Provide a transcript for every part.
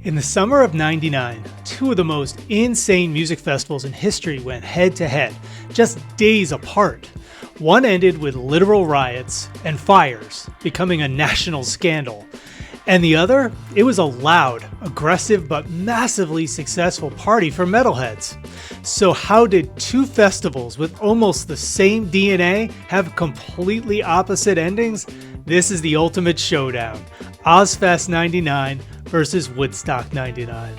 In the summer of '99, two of the most insane music festivals in history went head to head, just days apart. One ended with literal riots and fires, becoming a national scandal. And the other, it was a loud, aggressive, but massively successful party for metalheads. So how did two festivals with almost the same DNA have completely opposite endings? This is the ultimate showdown. Ozzfest '99 versus Woodstock '99.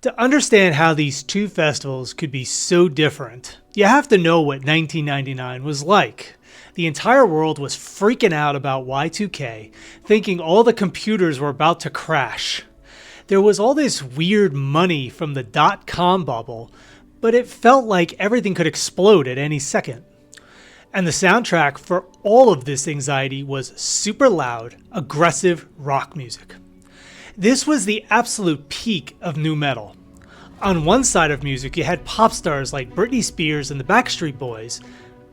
To understand how these two festivals could be so different, you have to know what 1999 was like. The entire world was freaking out about Y2K, thinking all the computers were about to crash. There was all this weird money from the dot-com bubble, but it felt like everything could explode at any second. And the soundtrack for all of this anxiety was super loud, aggressive rock music. This was the absolute peak of nu metal. On one side of music, you had pop stars like Britney Spears and the Backstreet Boys,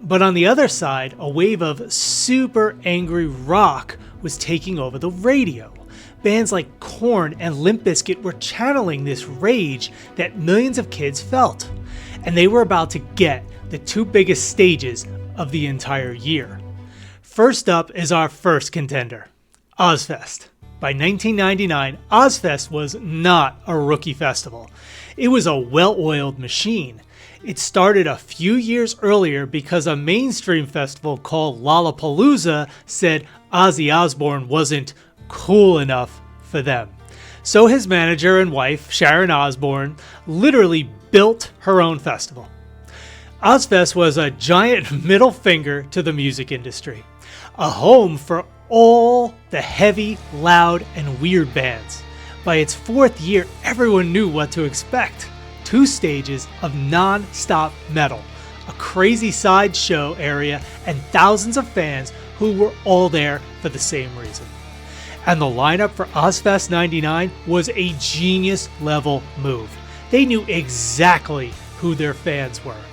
but on the other side, a wave of super angry rock was taking over the radio. Bands like Korn and Limp Bizkit were channeling this rage that millions of kids felt, and they were about to get the two biggest stages of the entire year. First up is our first contender, Ozzfest. By 1999, Ozzfest was not a rookie festival. It was a well-oiled machine. It started a few years earlier because a mainstream festival called Lollapalooza said Ozzy Osbourne wasn't cool enough for them. So his manager and wife, Sharon Osbourne, literally built her own festival. Ozzfest was a giant middle finger to the music industry, a home for all the heavy, loud, and weird bands. By its fourth year, everyone knew what to expect. 2 stages of non-stop metal, a crazy sideshow area, and thousands of fans who were all there for the same reason. And the lineup for Ozzfest '99 was a genius-level move. They knew exactly who their fans were,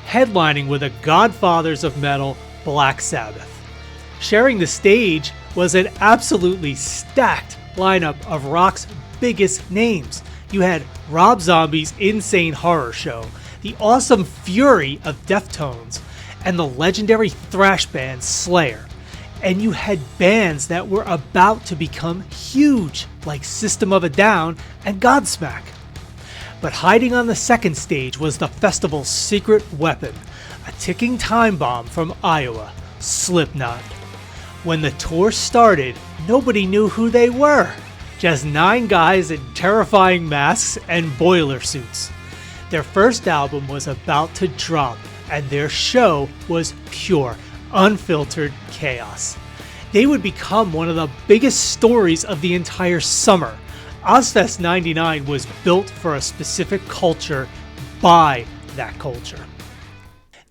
headlining with the godfathers of metal, Black Sabbath. Sharing the stage was an absolutely stacked lineup of rock's biggest names. You had Rob Zombie's insane horror show, the awesome fury of Deftones, and the legendary thrash band Slayer. And you had bands that were about to become huge, like System of a Down and Godsmack. But hiding on the second stage was the festival's secret weapon, a ticking time bomb from Iowa, Slipknot. When the tour started, nobody knew who they were. Just 9 guys in terrifying masks and boiler suits. Their first album was about to drop, and their show was pure, unfiltered chaos. They would become one of the biggest stories of the entire summer. Ozzfest '99 was built for a specific culture by that culture.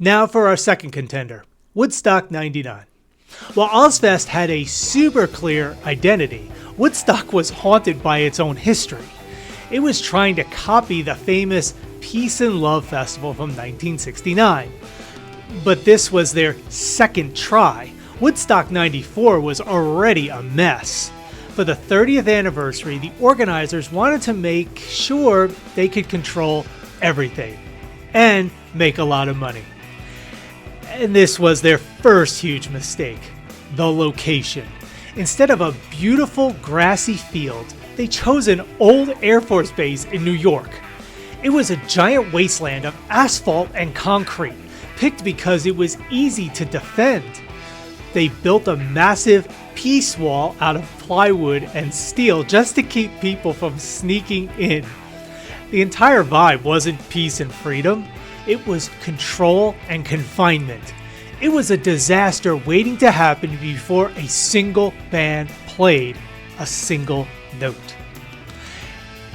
Now for our second contender, Woodstock '99. While Ozzfest had a super clear identity, Woodstock was haunted by its own history. It was trying to copy the famous Peace and Love Festival from 1969. But this was their second try. Woodstock '94 was already a mess. For the 30th anniversary, the organizers wanted to make sure they could control everything and make a lot of money. And this was their first huge mistake, the location. Instead of a beautiful grassy field, they chose an old Air Force base in New York. It was a giant wasteland of asphalt and concrete, picked because it was easy to defend. They built a massive peace wall out of plywood and steel just to keep people from sneaking in. The entire vibe wasn't peace and freedom. It was control and confinement. It was a disaster waiting to happen before a single band played a single note.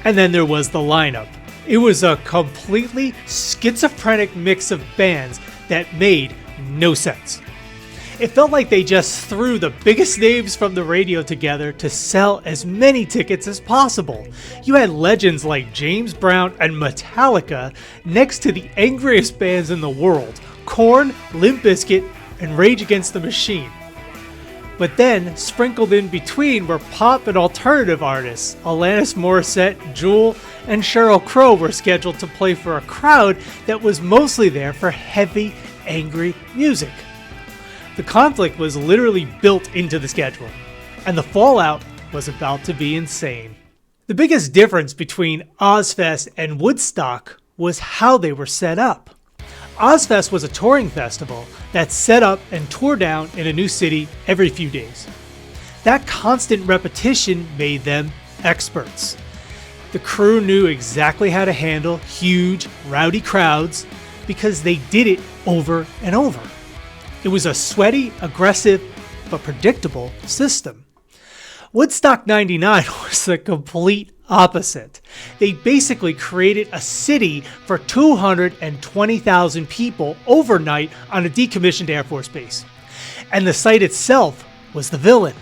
And then there was the lineup. It was a completely schizophrenic mix of bands that made no sense. It felt like they just threw the biggest names from the radio together to sell as many tickets as possible. You had legends like James Brown and Metallica next to the angriest bands in the world, Korn, Limp Bizkit, and Rage Against the Machine. But then, sprinkled in between were pop and alternative artists. Alanis Morissette, Jewel, and Sheryl Crow were scheduled to play for a crowd that was mostly there for heavy, angry music. The conflict was literally built into the schedule, and the fallout was about to be insane. The biggest difference between Ozzfest and Woodstock was how they were set up. Ozzfest was a touring festival that set up and tore down in a new city every few days. That constant repetition made them experts. The crew knew exactly how to handle huge, rowdy crowds because they did it over and over. It was a sweaty, aggressive, but predictable system. Woodstock 99 was the complete opposite. They basically created a city for 220,000 people overnight on a decommissioned Air Force base. And the site itself was the villain.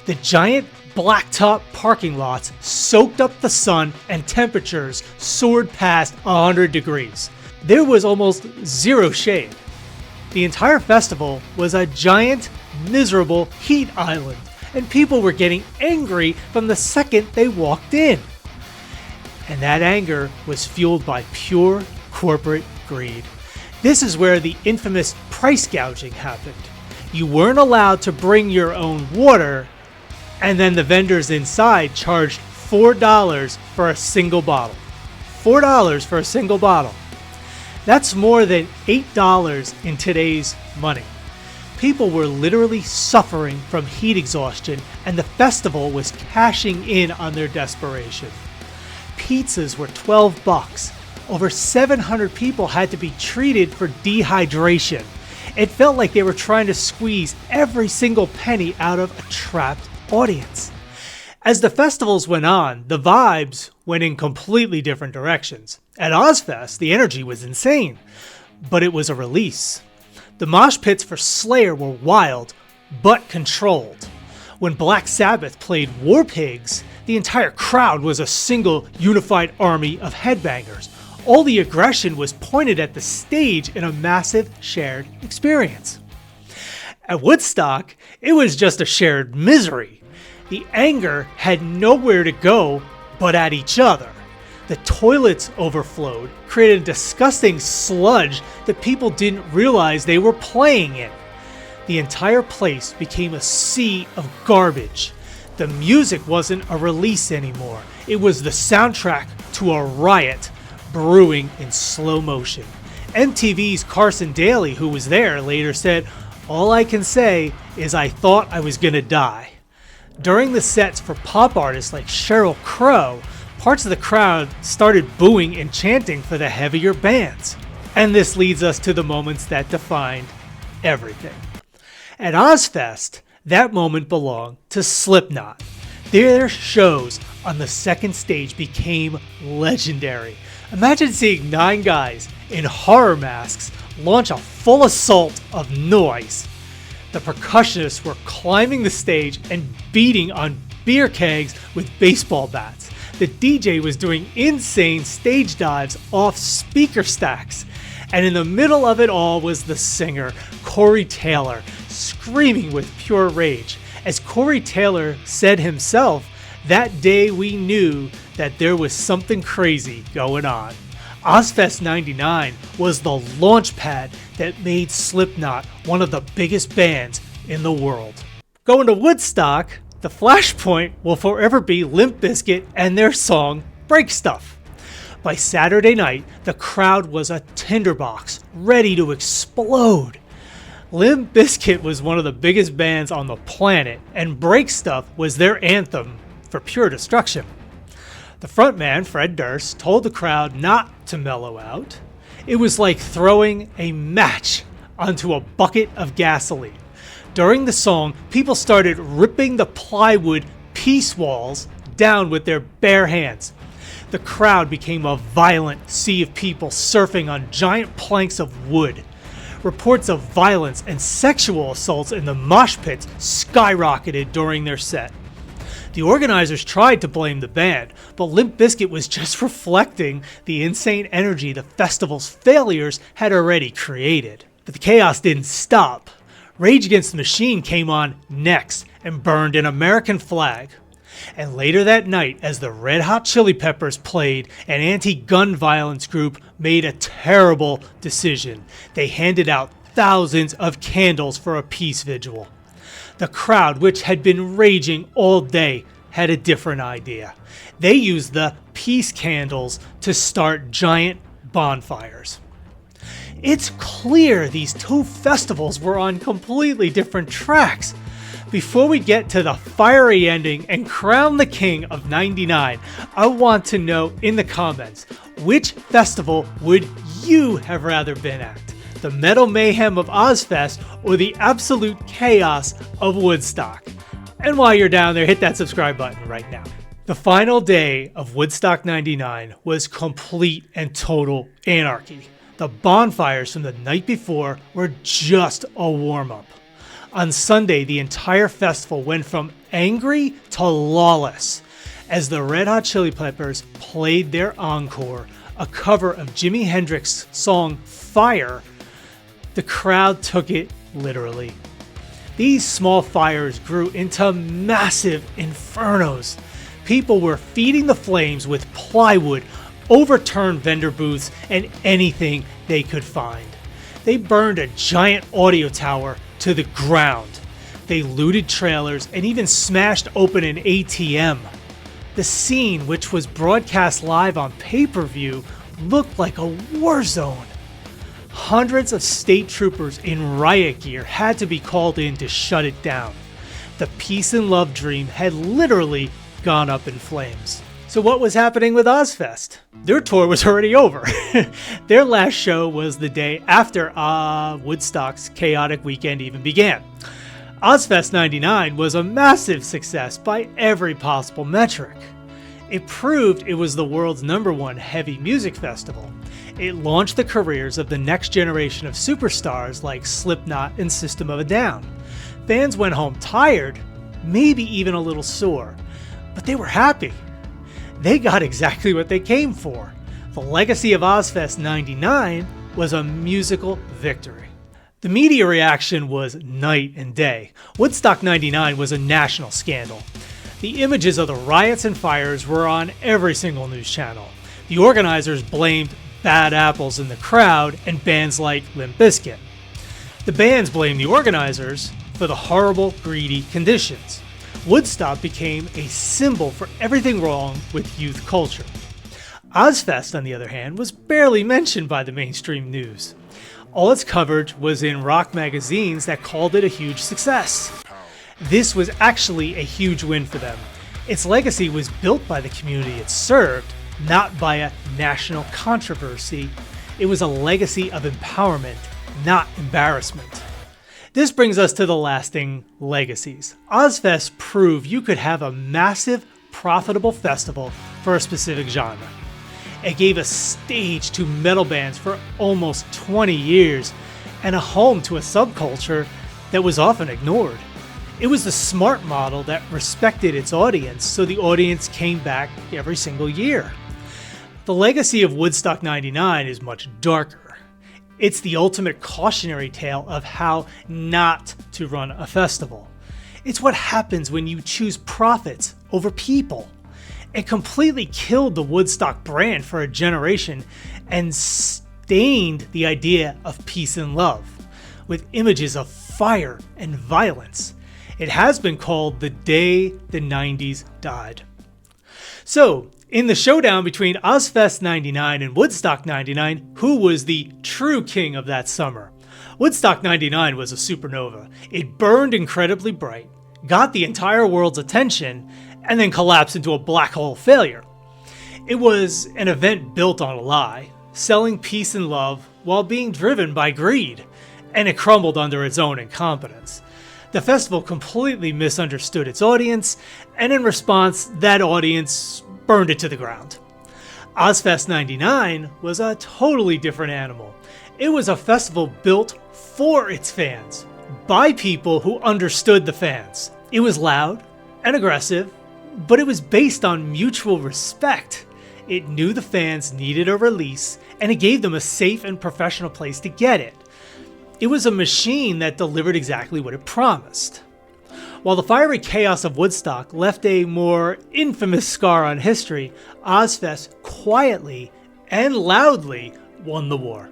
The giant blacktop parking lots soaked up the sun and temperatures soared past 100 degrees. There was almost zero shade. The entire festival was a giant, miserable heat island, and people were getting angry from the second they walked in. And that anger was fueled by pure corporate greed. This is where the infamous price gouging happened. You weren't allowed to bring your own water, and then the vendors inside charged $4 for a single bottle. $4 for a single bottle. That's more than $8 in today's money. People were literally suffering from heat exhaustion, and the festival was cashing in on their desperation. Pizzas were $12. Over 700 people had to be treated for dehydration. It felt like they were trying to squeeze every single penny out of a trapped audience. As the festivals went on, the vibes went in completely different directions. At Ozzfest, the energy was insane, but it was a release. The mosh pits for Slayer were wild, but controlled. When Black Sabbath played War Pigs, the entire crowd was a single unified army of headbangers. All the aggression was pointed at the stage in a massive shared experience. At Woodstock, it was just a shared misery. The anger had nowhere to go but at each other. The toilets overflowed, created a disgusting sludge that people didn't realize they were playing in. The entire place became a sea of garbage. The music wasn't a release anymore. It was the soundtrack to a riot brewing in slow motion. MTV's Carson Daly, who was there, later said, "All I can say is I thought I was gonna die." During the sets for pop artists like Sheryl Crow, parts of the crowd started booing and chanting for the heavier bands. And this leads us to the moments that defined everything. At Ozzfest, that moment belonged to Slipknot. Their shows on the second stage became legendary. Imagine seeing 9 guys in horror masks launch a full assault of noise. The percussionists were climbing the stage and beating on beer kegs with baseball bats. The DJ was doing insane stage dives off speaker stacks. And in the middle of it all was the singer, Corey Taylor, screaming with pure rage. As Corey Taylor said himself, that day we knew that there was something crazy going on. Ozzfest 99 was the launch pad that made Slipknot one of the biggest bands in the world. Going to Woodstock, the flashpoint will forever be Limp Bizkit and their song Break Stuff. By Saturday night, the crowd was a tinderbox, ready to explode. Limp Bizkit was one of the biggest bands on the planet, and Break Stuff was their anthem for pure destruction. The frontman, Fred Durst, told the crowd not to mellow out. It was like throwing a match onto a bucket of gasoline. During the song, people started ripping the plywood piece walls down with their bare hands. The crowd became a violent sea of people surfing on giant planks of wood. Reports of violence and sexual assaults in the mosh pits skyrocketed during their set. The organizers tried to blame the band, but Limp Bizkit was just reflecting the insane energy the festival's failures had already created. But the chaos didn't stop. Rage Against the Machine came on next and burned an American flag. And later that night, as the Red Hot Chili Peppers played, an anti-gun violence group made a terrible decision. They handed out thousands of candles for a peace vigil. The crowd, which had been raging all day, had a different idea. They used the peace candles to start giant bonfires. It's clear these two festivals were on completely different tracks. Before we get to the fiery ending and crown the king of '99, I want to know in the comments, which festival would you have rather been at? The metal mayhem of Ozzfest or the absolute chaos of Woodstock? And while you're down there, hit that subscribe button right now. The final day of Woodstock '99 was complete and total anarchy. The bonfires from the night before were just a warm-up. On Sunday, the entire festival went from angry to lawless as the Red Hot Chili Peppers played their encore, a cover of Jimi Hendrix's song Fire. The crowd took it literally. These small fires grew into massive infernos. People were feeding the flames with plywood, overturned vendor booths, and anything they could find. They burned a giant audio tower to the ground. They looted trailers and even smashed open an ATM. The scene, which was broadcast live on pay-per-view, looked like a war zone. Hundreds of state troopers in riot gear had to be called in to shut it down. The peace and love dream had literally gone up in flames. So what was happening with Ozzfest? Their tour was already over. Their last show was the day after Woodstock's chaotic weekend even began. Ozzfest '99 was a massive success by every possible metric. It proved it was the world's #1 heavy music festival. It launched the careers of the next generation of superstars like Slipknot and System of a Down. Fans went home tired, maybe even a little sore, but they were happy. They got exactly what they came for. The legacy of Ozzfest '99 was a musical victory. The media reaction was night and day. Woodstock '99 was a national scandal. The images of the riots and fires were on every single news channel. The organizers blamed bad apples in the crowd and bands like Limp Bizkit. The bands blamed the organizers for the horrible, greedy conditions. Woodstock became a symbol for everything wrong with youth culture. Ozzfest, on the other hand, was barely mentioned by the mainstream news. All its coverage was in rock magazines that called it a huge success. This was actually a huge win for them. Its legacy was built by the community it served, not by a national controversy. It was a legacy of empowerment, not embarrassment. This brings us to the lasting legacies. Ozzfest proved you could have a massive, profitable festival for a specific genre. It gave a stage to metal bands for almost 20 years and a home to a subculture that was often ignored. It was the smart model that respected its audience, so the audience came back every single year. The legacy of Woodstock '99 is much darker. It's the ultimate cautionary tale of how not to run a festival. It's what happens when you choose profits over people. It completely killed the Woodstock brand for a generation and stained the idea of peace and love with images of fire and violence. It has been called the day the '90s died. So, in the showdown between Ozzfest '99 and Woodstock '99, who was the true king of that summer? Woodstock '99 was a supernova. It burned incredibly bright, got the entire world's attention, and then collapsed into a black hole failure. It was an event built on a lie, selling peace and love while being driven by greed, and it crumbled under its own incompetence. The festival completely misunderstood its audience, and in response, that audience burned it to the ground. Ozzfest '99 was a totally different animal. It was a festival built for its fans, by people who understood the fans. It was loud and aggressive, but it was based on mutual respect. It knew the fans needed a release, and it gave them a safe and professional place to get it. It was a machine that delivered exactly what it promised. While the fiery chaos of Woodstock left a more infamous scar on history, Ozzfest quietly and loudly won the war.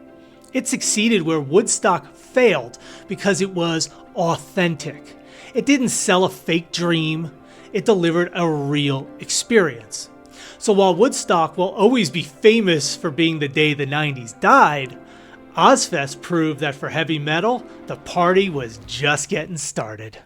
It succeeded where Woodstock failed because it was authentic. It didn't sell a fake dream, it delivered a real experience. So while Woodstock will always be famous for being the day the 90s died, Ozzfest proved that for heavy metal, the party was just getting started.